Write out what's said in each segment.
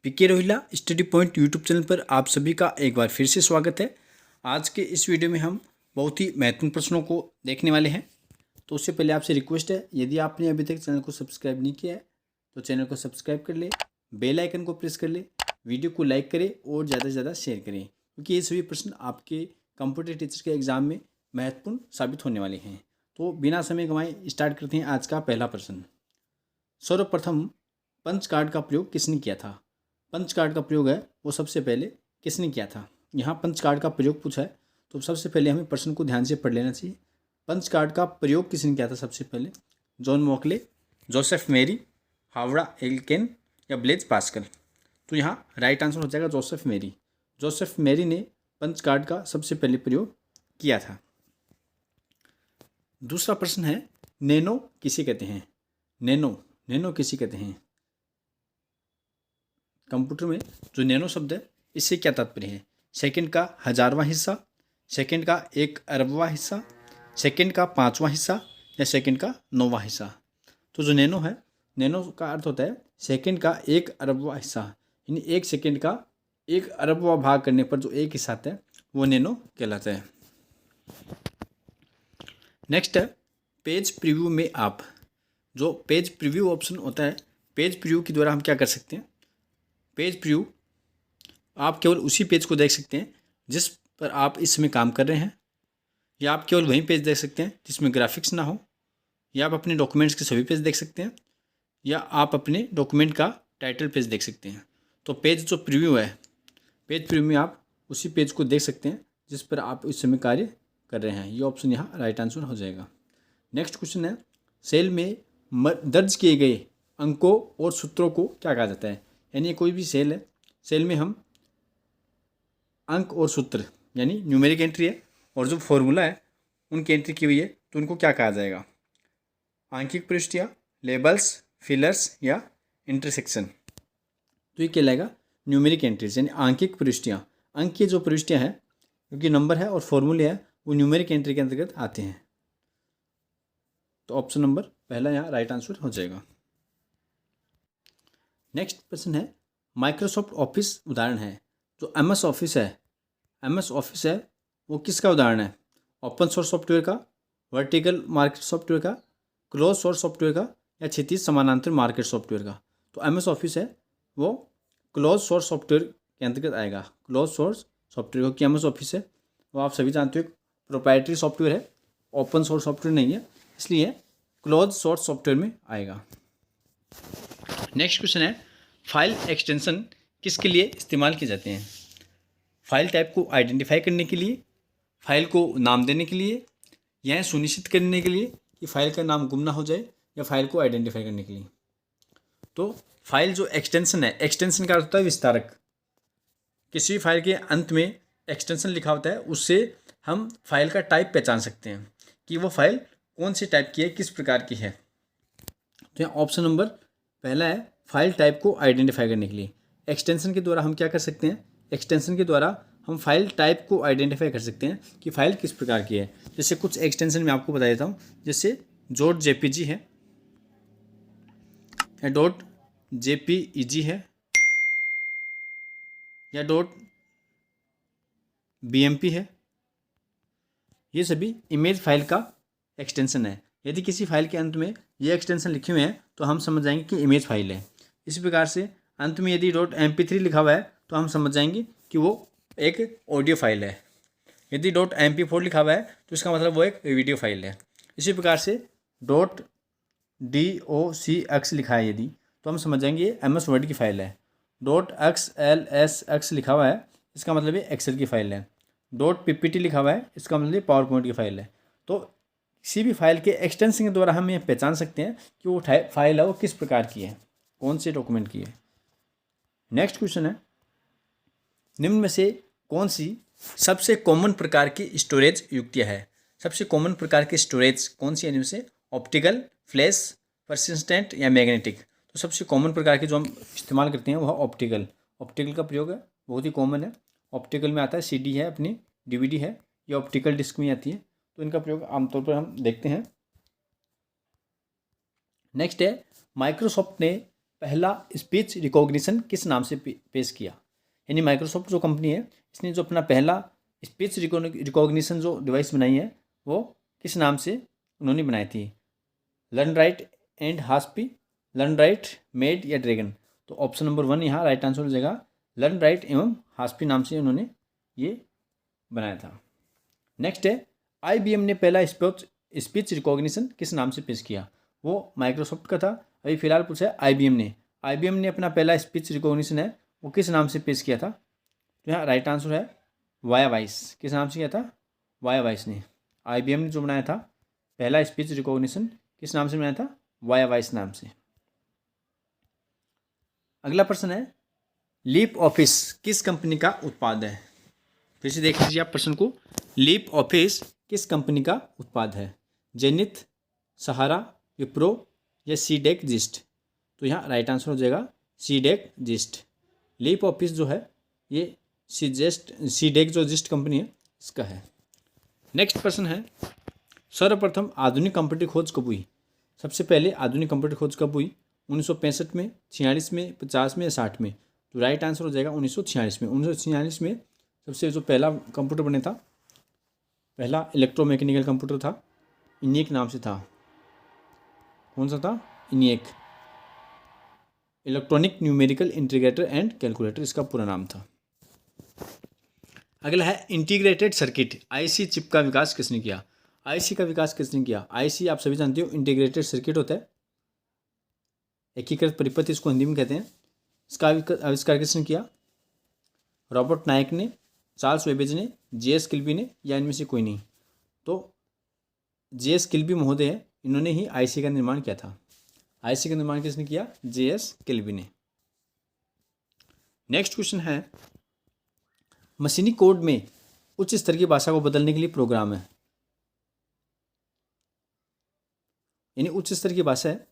पीके Rohila study point YouTube channel पर आप सभी का एक बार फिर से स्वागत है। आज के इस वीडियो में हम बहुत ही महत्वपूर्ण प्रश्नों को देखने वाले हैं। तो उससे पहले आपसे रिक्वेस्ट है, यदि आपने अभी तक चैनल को सब्सक्राइब नहीं किया है तो चैनल को सब्सक्राइब कर ले, बेल आइकन को प्रेस कर ले, वीडियो को लाइक करें और ज़्यादा से ज़्यादा शेयर करें, क्योंकि ये सभी प्रश्न आपके कंप्यूटर टीचर के एग्ज़ाम में महत्वपूर्ण साबित होने वाले हैं। तो बिना समय गंवाए स्टार्ट करते हैं आज का पहला प्रश्न। सर्वप्रथम पंच कार्ड का प्रयोग किसने किया था? पंच कार्ड का प्रयोग है वो सबसे पहले किसने किया था? यहाँ पंच कार्ड का प्रयोग पूछा है तो सबसे पहले हमें प्रश्न को ध्यान से पढ़ लेना चाहिए। पंच कार्ड का प्रयोग किसने किया था? सबसे पहले जॉन मोकले, जोसेफ मेरी, हावड़ा एल्केन या ब्लेज पास्कल। तो यहाँ राइट आंसर हो जाएगा जोसेफ मेरी। जोसेफ मेरी ने पंच कार्ड का सबसे पहले प्रयोग किया था। दूसरा प्रश्न है, नैनो किसे कहते हैं? नैनो किसे कहते हैं? कंप्यूटर में जो नैनो शब्द है इससे क्या तात्पर्य है? सेकंड का 1000वां हिस्सा, सेकंड का 1 अरबवां हिस्सा, सेकंड का 5वां हिस्सा या सेकंड का 9वां हिस्सा। तो जो नैनो है, नैनो का अर्थ होता है सेकंड का 1 अरबवां हिस्सा, यानी 1 सेकंड का 1 अरबवां भाग करने पर जो एक हिस्सा आता है वो नैनो कहलाता है। नेक्स्ट है, पेज प्रीव्यू में आप जो पेज प्रीव्यू ऑप्शन होता है, पेज प्रीव्यू के द्वारा हम क्या कर सकते हैं? पेज प्रीव्यू आप केवल उसी पेज को देख सकते हैं जिस पर आप इस समय काम कर रहे हैं, या आप केवल वही पेज देख सकते हैं जिसमें ग्राफिक्स ना हो, या आप अपने डॉक्यूमेंट्स के सभी पेज देख सकते हैं, या आप अपने डॉक्यूमेंट का टाइटल पेज देख सकते हैं। तो पेज जो प्रीव्यू है, पेज प्रीव्यू में आप उसी पेज को देख सकते हैं जिस पर आप इस समय कार्य कर रहे हैं। ये ऑप्शन यहाँ राइट आंसर हो जाएगा। नेक्स्ट क्वेश्चन है, सेल में दर्ज किए गए अंकों और सूत्रों को क्या कहा जाता है? यानी कोई भी सेल है, सेल में हम अंक और सूत्र यानी न्यूमेरिक एंट्री है और जो फॉर्मूला है उनकी एंट्री की हुई है, तो उनको क्या कहा जाएगा? आंकिक प्रविष्टियाँ, लेबल्स, फिलर्स या इंटरसेक्शन। तो ये कहलाएगा न्यूमेरिक एंट्रीज, यानी आंकिक प्रविष्टियाँ। अंक की जो प्रविष्टियाँ हैं, क्योंकि नंबर है और फॉर्मूले है, वो न्यूमेरिक एंट्री के अंतर्गत आते हैं। तो ऑप्शन नंबर पहला यहाँ राइट आंसर हो जाएगा। नेक्स्ट प्रश्न है, माइक्रोसॉफ्ट ऑफिस उदाहरण है। जो एमएस ऑफिस है, एमएस ऑफिस है वो किसका उदाहरण है? ओपन सोर्स सॉफ्टवेयर का, वर्टिकल मार्केट सॉफ्टवेयर का, क्लोज सोर्स सॉफ्टवेयर का या क्षैतिज समानांतर मार्केट सॉफ्टवेयर का। तो एमएस ऑफिस है वो क्लोज सोर्स सॉफ्टवेयर के अंतर्गत आएगा। क्लोज सोर्स सॉफ्टवेयर, क्योंकि एमएस ऑफिस है वो आप सभी जानते हो प्रोप्राइटरी सॉफ्टवेयर है, ओपन सोर्स सॉफ्टवेयर नहीं है, इसलिए क्लोज सोर्स सॉफ्टवेयर में आएगा। नेक्स्ट क्वेश्चन है, फाइल एक्सटेंशन किसके लिए इस्तेमाल किए जाते हैं? फाइल टाइप को आइडेंटिफाई करने के लिए, फाइल को नाम देने के लिए, या सुनिश्चित करने के लिए कि फाइल का नाम गुम ना हो जाए, या फाइल को आइडेंटिफाई करने के लिए। तो फाइल जो एक्सटेंशन है, एक्सटेंशन का अर्थ होता है विस्तारक। किसी भी फाइल के अंत में एक्सटेंशन लिखा होता है, उससे हम फाइल का टाइप पहचान सकते हैं कि वो फाइल कौन सी टाइप की है, किस प्रकार की है। तो यहाँ ऑप्शन नंबर पहला है, फाइल टाइप को आइडेंटिफाई करने के लिए। एक्सटेंशन के द्वारा हम क्या कर सकते हैं? एक्सटेंशन के द्वारा हम फाइल टाइप को आइडेंटिफाई कर सकते हैं कि फाइल किस प्रकार की है। जैसे कुछ एक्सटेंशन मैं आपको बता देता हूँ, जैसे डॉट जेपीजी है, या डॉट जेपीईजी है, या डॉट बीएमपी है। ये सभी इमेज फाइल का एक्सटेंशन है। यदि किसी फाइल के अंत में ये एक्सटेंशन लिखे हुए हैं तो हम समझ जाएंगे कि इमेज फाइल है। इसी प्रकार से अंत में यदि डॉट MP3 लिखा हुआ है तो हम समझ जाएंगे कि वो एक ऑडियो फाइल है। यदि डॉट MP4 लिखा हुआ है तो इसका मतलब वो एक वीडियो फाइल है। इसी प्रकार से डॉट DOCX लिखा है यदि, तो हम समझ जाएंगे ये MS वर्ड की फाइल है। डॉट XLSX लिखा हुआ है, इसका मतलब ये एक्सेल की फाइल है। डॉट PPT लिखा हुआ है, इसका मतलब ये पावर पॉइंट की फाइल है। तो किसी भी फाइल के एक्सटेंशन के द्वारा हम ये पहचान सकते हैं कि वो फाइल है वो किस प्रकार की है, कौन से डॉक्यूमेंट की है। नेक्स्ट क्वेश्चन है, निम्न में से कौन सी सबसे कॉमन प्रकार की स्टोरेज युक्तियाँ है? सबसे कॉमन प्रकार की स्टोरेज कौन सी है इनमें से? ऑप्टिकल, फ्लैश, परसिस्टेंट या मैग्नेटिक। तो सबसे कॉमन प्रकार की जो हम इस्तेमाल करते हैं वह ऑप्टिकल। ऑप्टिकल का प्रयोग है बहुत ही कॉमन है। ऑप्टिकल में आता है CD है, अपनी DVD है, ये ऑप्टिकल डिस्क में आती है, तो इनका प्रयोग आमतौर पर हम देखते हैं। नेक्स्ट है, माइक्रोसॉफ्ट ने पहला स्पीच रिकॉग्निशन किस नाम से पेश किया। यानी माइक्रोसॉफ्ट जो कंपनी है इसने जो अपना पहला स्पीच रिकॉग्निशन जो डिवाइस बनाई है वो किस नाम से उन्होंने बनाई थी। लर्न राइट एंड हास्पी, लर्न राइट, मेड या ड्रैगन। तो ऑप्शन नंबर 1 यहाँ राइट आंसर हो जाएगा। लर्न राइट एवं हास्पी नाम से उन्होंने ये बनाया था। नेक्स्ट है IBM ने पहला स्पीच रिकॉग्निशन किस नाम से पेश किया। वो माइक्रोसॉफ्ट का था, अभी फिलहाल पूछा है IBM ने अपना पहला स्पीच रिकॉग्निशन है वो किस नाम से पेश किया था। तो यहाँ राइट आंसर है वाया वाइस। किस नाम से किया था, वाया वाइस ने। IBM ने जो बनाया था पहला स्पीच रिकॉग्निशन किस नाम से बनाया था, वाया वाइस नाम से। अगला प्रश्न है लीप ऑफिस किस कंपनी का उत्पाद है। फिर से देख लीजिए आप प्रश्न को। लीप ऑफिस किस कंपनी का उत्पाद है। जेनिथ, सहारा, विप्रो या सीडेक जिस्ट। तो यहाँ राइट आंसर हो जाएगा सीडेक जिस्ट। लीप ऑफिस जो है ये सीडेक जो जिस्ट कंपनी है इसका है। नेक्स्ट प्रश्न है सर्वप्रथम आधुनिक कंप्यूटर खोज कब हुई। सबसे पहले आधुनिक कंप्यूटर खोज कब हुई। 1965 में, 46 में, 50 में या 60 में। तो राइट आंसर हो जाएगा 1946 में। 1946 में सबसे जो पहला कंप्यूटर बने था, पहला इलेक्ट्रोमैकेनिकल कंप्यूटर था, इनियक नाम से था। कौन सा था, ENIAC, electronic numerical integrator and calculator इसका पूरा नाम था। अगला है इंटीग्रेटेड सर्किट IC चिप का विकास किसने किया। IC का विकास किसने किया। IC आप सभी जानते हो इंटीग्रेटेड सर्किट होता है, एकीकृत परिपथ इसको हिंदी में कहते हैं। इसका आविष्कार किसने किया। रॉबर्ट नायक ने, चार्ल्स वेबेज ने, JS किल्बी ने या इनमें से कोई नहीं। तो JS किल्बी महोदय है, इन्होंने ही IC का निर्माण किया था। IC का निर्माण किसने किया, JS किल्बी ने। नेक्स्ट क्वेश्चन है मशीनी कोड में उच्च स्तर की भाषा को बदलने के लिए प्रोग्राम है। यानी उच्च स्तर की भाषा है,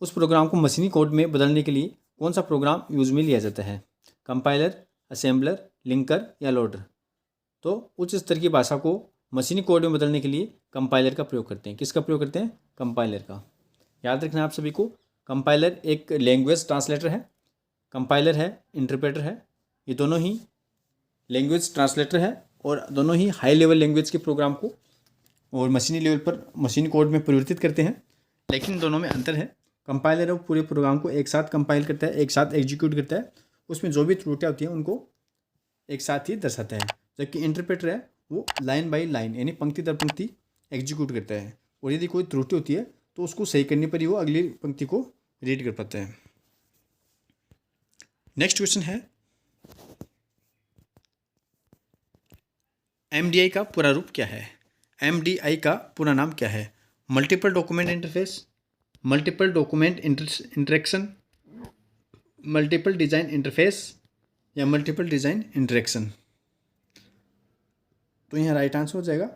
उस प्रोग्राम को मशीनी कोड में बदलने के लिए कौन सा प्रोग्राम यूज में लिया जाता है। कंपाइलर, असेंबलर, लिंकर या लोडर। तो उच्च स्तर की भाषा को मशीनी कोड में बदलने के लिए कंपाइलर का प्रयोग करते हैं। किसका प्रयोग करते हैं, कंपाइलर का। याद रखना आप सभी को, कंपाइलर एक लैंग्वेज ट्रांसलेटर है, कंपाइलर है इंटरप्रेटर है। ये दोनों ही लैंग्वेज ट्रांसलेटर है और दोनों ही हाई लेवल लैंग्वेज के प्रोग्राम को और मशीनी लेवल पर मशीनी कोड में परिवर्तित करते हैं। लेकिन दोनों में अंतर है, कंपाइलर वो पूरे प्रोग्राम को एक साथ कंपाइल करता है, एक साथ एग्जीक्यूट करता है, उसमें जो भी त्रुटियाँ होती हैं उनको एक साथ ही दर्शाता है। जबकि इंटरप्रेटर है वो लाइन बाय लाइन यानी पंक्ति दर पंक्ति एग्जीक्यूट करता है, और यदि कोई त्रुटि होती है तो उसको सही करने पर ही वो अगली पंक्ति को रीड कर पाता है। नेक्स्ट क्वेश्चन है MDI का पूरा रूप क्या है। MDI का पूरा नाम क्या है। Multiple document interface, multiple document interaction, multiple design interface या मल्टीपल डिज़ाइन इंटरेक्शन। तो यहाँ राइट आंसर हो जाएगा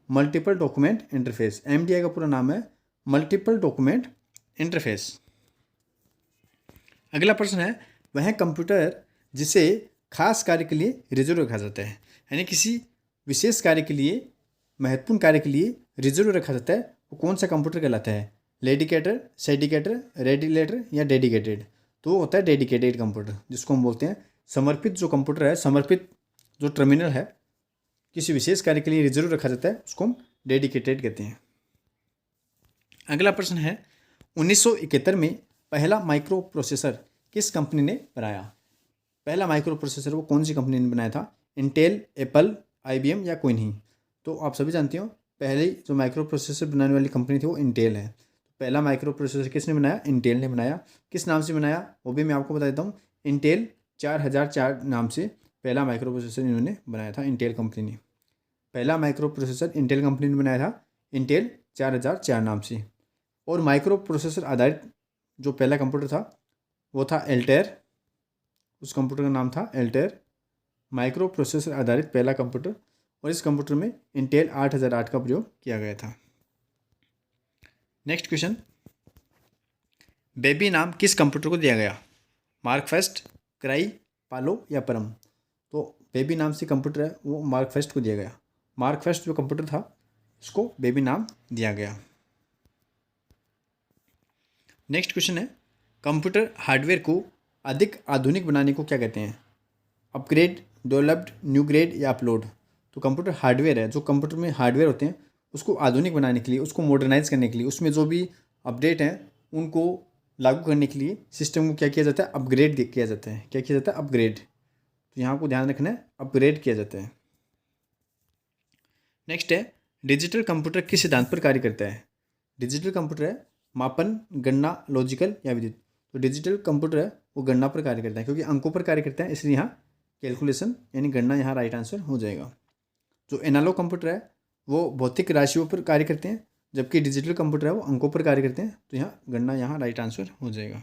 मल्टीपल डॉक्यूमेंट इंटरफेस। MDI का पूरा नाम है मल्टीपल डॉक्यूमेंट इंटरफेस। अगला प्रश्न है वह कंप्यूटर जिसे खास कार्य के लिए रिजर्व रखा जाता है। यानी किसी विशेष कार्य के लिए, महत्वपूर्ण कार्य के लिए रिजर्व रखा जाता है, वो कौन सा कंप्यूटर कहलाता है। डेडिकेटर, सेडिकेटर, रेडिलेटर या डेडिकेटेड। तो वो होता है डेडिकेटेड कंप्यूटर, जिसको हम बोलते हैं समर्पित। जो कंप्यूटर है, समर्पित जो टर्मिनल है, किसी विशेष कार्य के लिए रिजर्व रखा जाता है, उसको हम डेडिकेटेड कहते हैं। अगला प्रश्न है 1971 में पहला माइक्रो प्रोसेसर किस कंपनी ने बनाया। पहला माइक्रो प्रोसेसर वो कौन सी कंपनी ने बनाया था। इंटेल, एप्पल, IBM या कोई नहीं। तो आप सभी जानते हो पहले जो माइक्रो प्रोसेसर बनाने वाली कंपनी थी वो इंटेल है। तो पहला माइक्रो प्रोसेसर किसने बनाया, इंटेल ने बनाया। किस नाम से बनाया वो भी मैं आपको बता देता हूँ। इंटेल 4004 नाम से पहला माइक्रो प्रोसेसर इन्होंने बनाया था, इंटेल कंपनी ने। पहला माइक्रो प्रोसेसर इंटेल कंपनी ने बनाया था, इंटेल 4004 नाम से। और माइक्रो प्रोसेसर आधारित जो पहला कंप्यूटर था वो था एल्टेयर। उस कंप्यूटर का नाम था एल्टेयर, माइक्रो प्रोसेसर आधारित पहला कंप्यूटर। और इस कंप्यूटर में इंटेल 8008 का प्रयोग किया गया था। नेक्स्ट क्वेश्चन, बेबी नाम किस कंप्यूटर को दिया गया। मार्कफेस्ट, क्राई, पालो या परम। तो बेबी नाम से कंप्यूटर है वो मार्कफेस्ट को दिया गया। मार्कफेस्ट जो कंप्यूटर था उसको बेबी नाम दिया गया। नेक्स्ट क्वेश्चन है कंप्यूटर हार्डवेयर को अधिक आधुनिक बनाने को क्या कहते हैं? अपग्रेड, डेवलप्ड, न्यू ग्रेड या अपलोड? तो कंप्यूटर हार्डवेयर है, जो कंप्यूटर में हार्डवेयर होते हैं उसको आधुनिक बनाने के लिए, उसको मॉडर्नाइज करने के लिए, उसमें जो भी अपडेट हैं उनको लागू करने के लिए सिस्टम को क्या किया जाता है? अपग्रेड किया जाता है। क्या किया जाता है? अपग्रेड। तो यहाँ को ध्यान रखना है, अपग्रेड किया जाता है। नेक्स्ट है, डिजिटल कंप्यूटर किस सिद्धांत पर कार्य करता है? डिजिटल कंप्यूटर है मापन, गणना, लॉजिकल या विद्युत। तो डिजिटल कंप्यूटर है वो गणना पर कार्य करता है, क्योंकि अंकों पर कार्य करता है, इसलिए यहाँ कैलकुलेशन यानी गणना यहाँ राइट आंसर हो जाएगा। जो एनालॉग कंप्यूटर है वो भौतिक राशियों पर कार्य करते हैं, जबकि डिजिटल कंप्यूटर है वो अंकों पर कार्य करते हैं, तो यहाँ गणना यहाँ राइट आंसर हो जाएगा।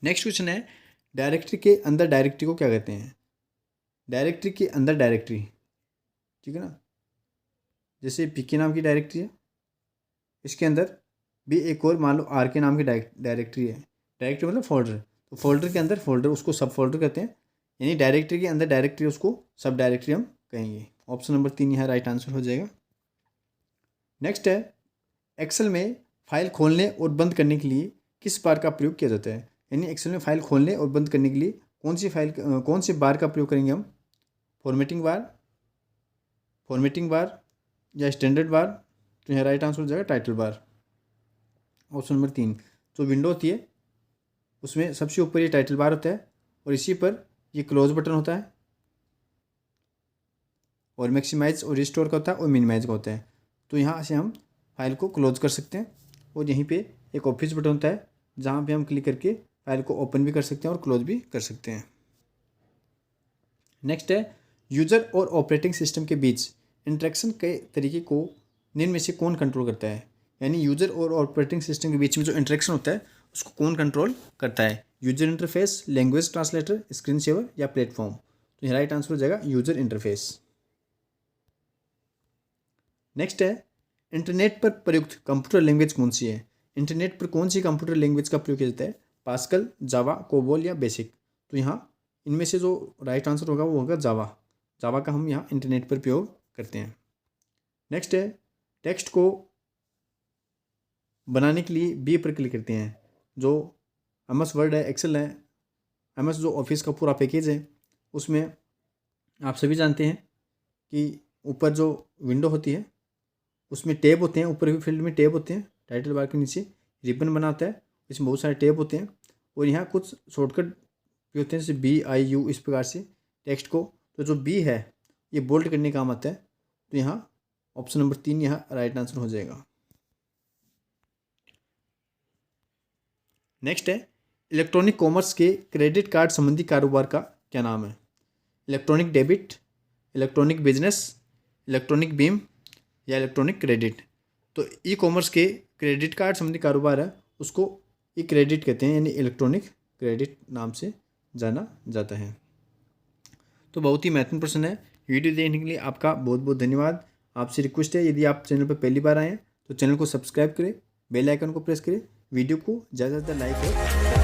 नेक्स्ट क्वेश्चन है, डायरेक्टरी के अंदर डायरेक्टरी को क्या कहते हैं? डायरेक्टरी के अंदर डायरेक्टरी, ठीक है ना, जैसे पी के नाम की डायरेक्टरी है, इसके अंदर भी एक और मान लो आर के नाम की डायरेक्टरी है। डायरेक्टरी मतलब फोल्डर, तो फोल्डर के अंदर फोल्डर, उसको सब फोल्डर कहते हैं, यानी डायरेक्टरी के अंदर डायरेक्टरी उसको सब डायरेक्टरी हम कहेंगे। ऑप्शन नंबर 3 यहाँ राइट आंसर हो जाएगा। नेक्स्ट है, एक्सेल में फाइल खोलने और बंद करने के लिए किस बार का प्रयोग किया जाता है? यानी एक्सेल में फाइल खोलने और बंद करने के लिए कौन सी बार का प्रयोग करेंगे हम? फॉर्मेटिंग बार या स्टैंडर्ड बार? तो यहाँ राइट आंसर हो जाएगा टाइटल बार। ऑप्शन नंबर 3, जो विंडो होती है उसमें सबसे ऊपर ये टाइटल बार होता है और इसी पर ये क्लोज बटन होता है, और मैक्सिमाइज और रिस्टोर का होता है और मिनिमाइज का होता है। तो यहाँ से हम फाइल को क्लोज कर सकते हैं, और यहीं पे एक ऑफिस बटन होता है जहाँ पे हम क्लिक करके फाइल को ओपन भी कर सकते हैं और क्लोज भी कर सकते हैं। नेक्स्ट है, यूजर और ऑपरेटिंग सिस्टम के बीच इंटरेक्शन के तरीके को निम्न में से कौन कंट्रोल करता है? यानी यूजर और ऑपरेटिंग सिस्टम के बीच में जो इंटरेक्शन होता है उसको कौन कंट्रोल करता है? User interface, language translator, screen saver या प्लेटफॉर्म? तो यहाँ राइट आंसर हो जाएगा यूजर इंटरफेस। नेक्स्ट है, इंटरनेट पर प्रयुक्त कंप्यूटर लैंग्वेज कौन सी है? इंटरनेट पर कौन सी कंप्यूटर लैंग्वेज का प्रयोग किया जाता है? पास्कल, जावा, कोबोल या बेसिक? तो यहाँ इनमें से जो राइट आंसर होगा वो होगा जावा। जावा का हम यहाँ इंटरनेट पर प्रयोग करते हैं। नेक्स्ट है, टेक्स्ट को बनाने के लिए बी पर क्लिक करते हैं। जो MS वर्ड है, एक्सेल है, MS जो ऑफिस का पूरा पैकेज है, उसमें आप सभी जानते हैं कि ऊपर जो विंडो होती है उसमें टैब होते हैं, ऊपर भी फील्ड में टैब होते हैं, टाइटल बार के नीचे रिबन बना होता है, इसमें बहुत सारे टैब होते हैं, और यहाँ कुछ शॉर्टकट भी होते हैं, जैसे BIU, इस प्रकार से टेक्स्ट को। तो जो बी है ये बोल्ड करने का काम आता है, तो यहाँ ऑप्शन नंबर 3 यहाँ राइट आंसर हो जाएगा। नेक्स्ट है, इलेक्ट्रॉनिक कॉमर्स के क्रेडिट कार्ड संबंधी कारोबार का क्या नाम है? Electronic debit, electronic business, electronic beam या इलेक्ट्रॉनिक क्रेडिट? तो ई कॉमर्स के क्रेडिट कार्ड संबंधी कारोबार है उसको ई क्रेडिट कहते हैं, यानी इलेक्ट्रॉनिक क्रेडिट नाम से जाना जाता है। तो बहुत ही महत्वपूर्ण प्रश्न है। वीडियो देखने के लिए आपका बहुत बहुत धन्यवाद। आपसे रिक्वेस्ट है, यदि आप चैनल पर पहली बार आए हैं तो चैनल को सब्सक्राइब करें, बेल आइकन को प्रेस करें, वीडियो को ज़्यादा से ज़्यादा लाइक करें।